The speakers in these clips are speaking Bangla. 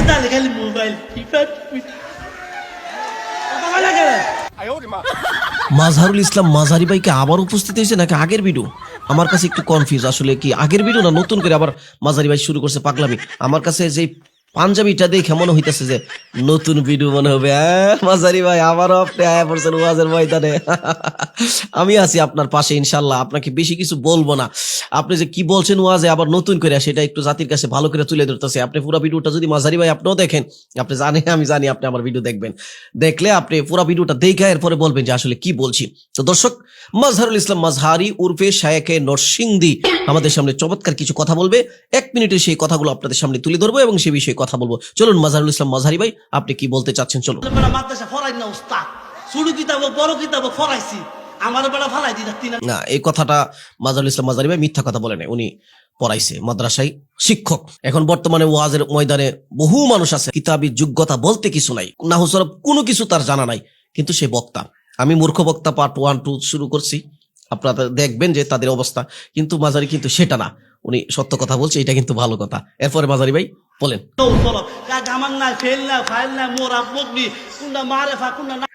খালি মোবাইল মাজহারুল ইসলাম মাঝারি ভাই কি আবার উপস্থিত হয়েছে নাকি আগের ভিডিও? আমার কাছে একটু কনফিউজ, আসলে কি আগের ভিডিও না নতুন করে আবার মাঝারি ভাই শুরু করছে পাগলামি? আমার কাছে যে পাঞ্জাবিটা দেখে মনে হইতেছে যে নতুন ভিডিও মনে হবে। মাঝারি ভাই আবারও আপনি আয়া পড়ছেন ওয়াজের ময়দানে। আমি আছি আপনার পাশে ইনশাল্লাহ, আপনাকে বেশি কিছু বলবো না। আপনি যে কি বলছেন ওয়াজে আবার নতুন করে সেটা একটু জাতির কাছে ভালো করে তুলে ধরতেছে। আপনি পুরো ভিডিওটা যদি মাঝারি ভাই আপনিও দেখেন, আপনি জানেন আমি জানি আপনি আমার ভিডিও দেখবেন, দেখলে আপনি পুরো ভিডিওটা দেখে এরপরে বলবেন যে আসলে কি বলছি। তো দর্শক, মাজহারুল ইসলাম মাজহারি উর্ফে শায়েখে নরসিংদী আমাদের সামনে চমৎকার কিছু কথা বলবে। 1 মিনিটে সেই কথাগুলো আপনাদের সামনে তুলে ধরবো এবং সে বিষয়ে কথা বলবো। চলুন মাজহারুল ইসলাম মাজহারি ভাই, আপনি কি বলতে চাচ্ছেন চলুন। মাদ্রাসা ফরাই না উস্তাদ, ছোট কিতাব বড় কিতাব ফরাইছি, আমার বেড়া ফালাই দিই না, এই কথাটা মাজহারুল ইসলাম মাজহারি ভাই মিথ্যা কথা বলে নাই। উনি পড়াইছে, মাদ্রাসায় শিক্ষক। এখন বর্তমানে ওয়াজের ময়দানে বহু মানুষ আছে, কিতাবী যোগ্যতা বলতে কিছু নাই, নাহু সরফ কোনো কিছু তার জানা নাই, কিন্তু সে বক্তা। আমি মূর্খ বক্তা পার্ট 1, 2 শুরু করছি, আপনারা দেখবেন যে তাদের অবস্থা। কিন্তু মাঝারি কিন্তু সেটা না, উনি সত্য কথা বলছে, এটা কিন্তু ভালো কথা। এরপরে মাঝারি ভাই বলেন।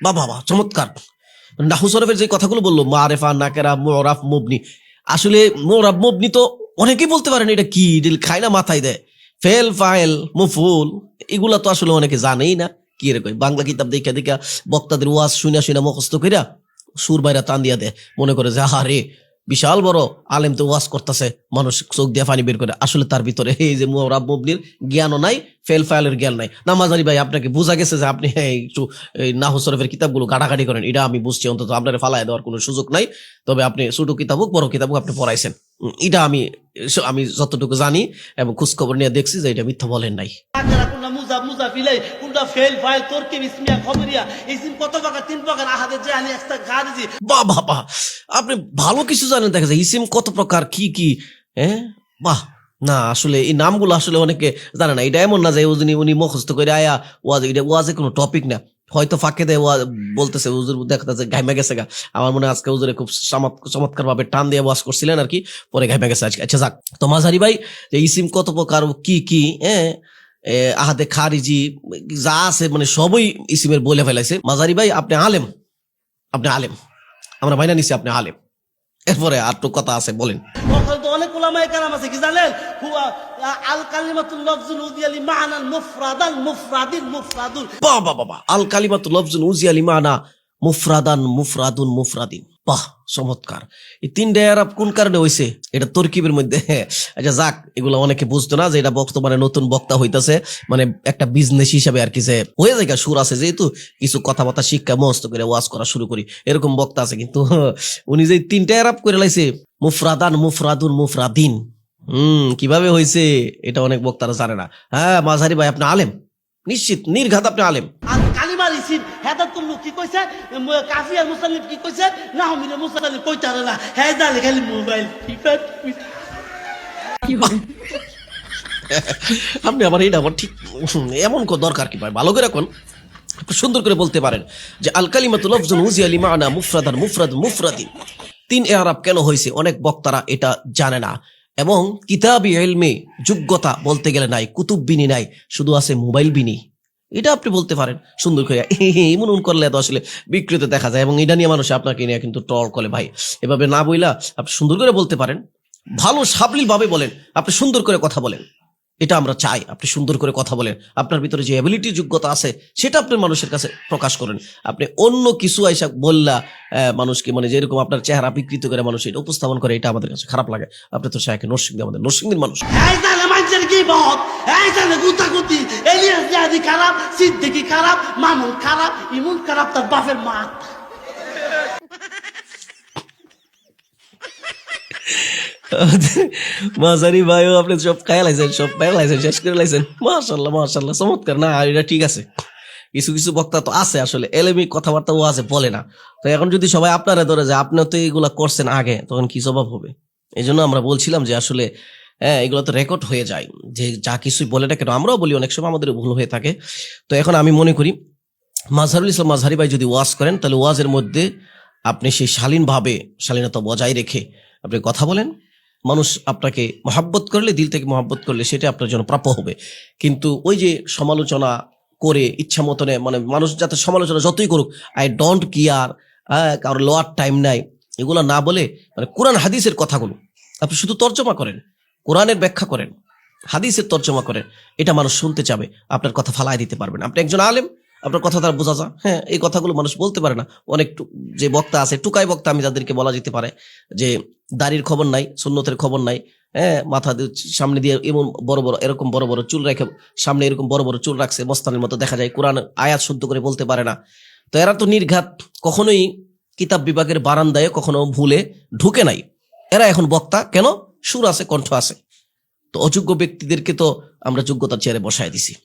বাবা চমৎকার নাহু সরফের যে কথাগুলো বললো, মারেফা নাকেরা মুরাফ মুবনি, আসলে মুরাফ মুবনি তো অনেকেই বলতে পারেন এটা কি, খায় না মাথায় দেয়। ফেল ফাইল মুফুল এগুলা তো আসলে অনেকে জানেই না। কি এরকম বাংলা কিতাব দেখা দেখা বক্তাদের ওয়াজ শুনা শুনা মুখস্থ কইরা সুর বাইরা টান দিয়া দেয়, মনে করে যে আরে বিশাল বড় আলেম তো ওয়াজ করতেছে, মানুষ চোখ দিয়ে পানি বের করে। আসলে তার ভিতরে এই যে মুরাব মুবনির জ্ঞানও নাই, ফেল ফাইলের জ্ঞান নাই। না মাঝারি ভাই, আপনাকে বোঝা গেছে যে আপনি একটু নাহু সরফের কিতাবগুলো ঘাটাঘাটি করেন, এটা আমি বুঝছি। অন্তত আপনার ফালাই দেওয়ার কোনো সুযোগ নাই। তবে আপনি ছোট কিতাব হোক বড় কিতাব হোক আপনি পড়াইছেন, এটা আমি যতটুকু জানি এবং খোঁজখবর নিয়ে দেখছি যে এটা মিথ্যা বলেন নাই। বাহ, আপনি ভালো কিছু জানেন, দেখা যায় ইসিম কত প্রকার, কি কি। বাহ, না আসলে এই নামগুলো আসলে অনেকে জানে না। এটা এমন না যে উনি মুখস্থ করে আয়া ওয়াজ, এটা ওয়াজে কোনো টপিক না। হয়তো ফাঁকে দেয় বলতেছে হুজুর, দেখা যাচ্ছে ঘাইমা গেছে গা। আমার মনে হয় আজকে হুজুরে খুব চমৎকার ভাবে টান দিয়ে ওয়াজ করছিলেন আর কি, পরে ঘাইমা গেছে আজকে। আচ্ছা যাক, তো মাঝারি ভাই যে ইসিম কত প্রকার, কি কি আহাদে খারিজি যা আছে মানে সবই ইসিমের বলে ফেলাইছে। মাঝারি ভাই আপনি আলেম, আপনি আলেম, আমরা মাইনা নিছি আপনি আলেম। এরপরে আর তো কথা আছে, বলেন। অনেক উলামায়ে কেরাম আছে, কি জানেন? আল কালিমাতুল লফজুল উযিয়া লিমানান মুফরাদান মুফরাদিন মুফরাদুন। বাহ, আল কালিমাতুল লফজুল উযিয়া লিমানা মুফরাদান মুফরাদুন মুফরাদিন। বাহ, চমৎকার। এই 3টা আরব কোন কারণে হইছে? এটা তরকিবের মধ্যে। আচ্ছা যাক, এগুলো অনেকে বুঝতো না যে এটা বর্তমানে নতুন বক্তা হইতাছে, মানে একটা বিজনেস হিসাবে আর কি, যে হয়ে যায় সুর আছে যেহেতু কিছু কথাবার্তা শিক্ষা মস্ত করে ওয়াজ করা শুরু করি, এরকম বক্তা আছে। কিন্তু উনি যে 3টা আরব করে লাইছে, মুফরাদান মুফরাদুন মুফরাদিন, কিভাবে হয়েছে এটা অনেক বক্তারা জানে না। হ্যাঁ মাঝারি ভাই আপনি আলেম, নিশ্চিত নির্ঘাত আপনি আলেম। কালিমার ইসিম হেদাতুল লুক কি কইছে, কাফিয়ার মুসাল্লিফ কি কইছে, নাহমিরে মুসাল্লিফ কইতারে না, হেদালে খালি মোবাইল। আপনি আবার এটা আবার ঠিক এমন দরকার কি ভাই? ভালো করে কোন সুন্দর করে বলতে পারেন যে আল কালিমাতুল লফজুন উযিয়া লিমানা মুফরাদান মুফরাদ মুফরাদিন। 3 এরাব কেন হয়েছে অনেক বক্তারা এটা জানে না। এবং কিতাবি ইলমে যোগ্যতা বলতে গেলে নাই, কুতুব বিনি নাই, শুধু আছে মোবাইল বিনি। এটা আপনি বলতে পারেন সুন্দর করে। এমন করলে তো আসলে বিকৃত দেখা যায়, এবং এটা নিয়ে মানুষ আপনাকে নিয়ে কিন্তু ট্রল করে। ভাই এভাবে না বইলা আপনি সুন্দর করে বলতে পারেন, ভালো সাবলীল ভাবে বলেন, আপনি সুন্দর করে কথা বলেন, এটা আমরা চাই। আপনি সুন্দর করে কথা বলেন, আপনার ভিতরে যে অ্যাবিলিটি যোগ্যতা আছে সেটা আপনি মানুষের কাছে প্রকাশ করেন। আপনি অন্য কিছু আইসা বললা মানুষকে, মানে যেরকম আপনার চেহারা বিকৃত করে মানুষ এটা উপস্থাপন করে, এটা আমাদের কাছে খারাপ লাগে। আপনি তো শায়েখে নরসিংদী, আমাদের নরসিংদীর মানুষ। খারাপ, সিদ্দিকী খারাপ, মামুন খারাপ, ইমুন খারাপ, তার বাপের মা। মাঝারি ভাইও আপনি সব খায়া লাইছেন, সব পায়া লাইছেন, শেষ করে লাইছেন। মাশাআল্লাহ মাশাআল্লাহ, চমৎকার। না এটা ঠিক আছে, কিছু কিছু বক্তা তো আছে আসলে এলেমি কথাবার্তাও আছে, বলে না। তো এখন যদি সবাই আপনারা ধরে যায় আপনি তো এগুলা করছেন আগে, তখন কি জবাব হবে? এই জন্য আমরা বলছিলাম যে আসলে এগুলো তো রেকর্ড হয়ে যায়, যে যা কিছুই বলে না কেন আমরাও বলি, অনেক সময় আমাদের ভুল হয়ে থাকে। তো এখন আমি মনে করি মাজহারুল ইসলাম মাজহারি ভাই যদি ওয়াজ করেন, তাহলে ওয়াজের মধ্যে আপনি সেই শালীনতা বজায় রেখে আপনি কথা বলেন, মানুষ আপনাকে মহাব্বত করলে, দিল থেকে মহাব্বত করলে সেটা আপনার জন্য প্রাপ্য হবে। কিন্তু ওই যে সমালোচনা করে ইচ্ছা মতনে, মানে মানুষ যাতে সমালোচনা যতই করুক, আই ডোন্ট কেয়ার, কারোর লোয়ার টাইম নাই, এগুলো না বলে মানে কোরআন হাদিসের কথাগুলো আপনি শুধু তর্জমা করেন, কোরআনের ব্যাখ্যা করেন, হাদিসের তর্জমা করেন, এটা মানুষ শুনতে চাবে, আপনার কথা ফালায় দিতে পারবেন। আপনি একজন আলেম, আপনার কথা তার বোঝা যায়, হ্যাঁ এই কথাগুলো মানুষ বলতে পারে না। অনেক যে বক্তা আছে, টুকাই বক্তা আমি যাদেরকে বলা যেতে পারে, যে দাড়ির খবর নাই, সুন্নতের খবর নাই, হ্যাঁ মাথা সামনে দিয়ে এমন বড় বড় এরকম বড় বড় চুল রেখে, সামনে এরকম বড় বড় চুল রাখছে, মস্তানের মতো দেখা যায়, কোরআন আয়াত শুদ্ধ করে বলতে পারে না। তো এরা তো নির্ঘাত, কখনোই কিতাব বিভাগের বারান্দায় কখনো ভুলে ঢুকে নাই। এরা এখন বক্তা কেন? সুর আছে, কণ্ঠ আছে। তো অযোগ্য ব্যক্তিদেরকে তো আমরা যোগ্যতার চেয়ারে বসায় দিছি।